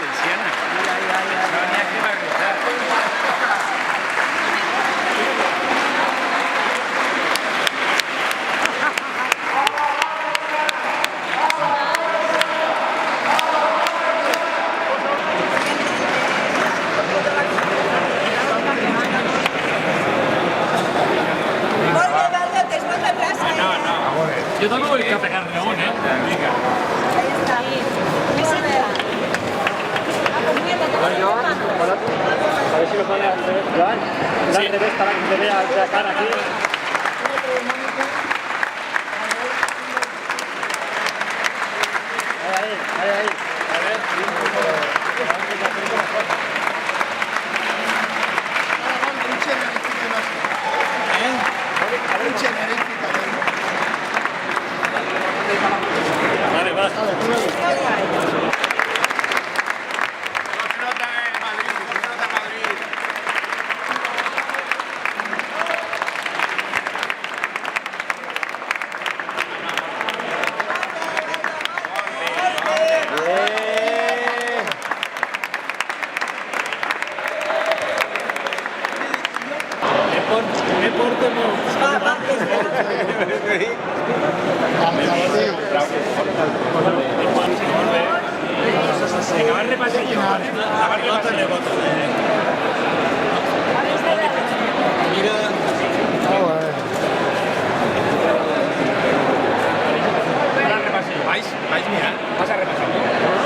valenciana. Sonia que va a gritar. Yo también voy a pegar león, ¿eh? Venga. Ahí está. A ver si lo pone al revés, Joan. Al revés para que se vea la cara aquí. Ahí. Vale, va. Me porto molt. Vinga, va repassar jo. Va repassar jo. Mira. Vas a repassar jo. Vaig mirant. Vas a repassar jo.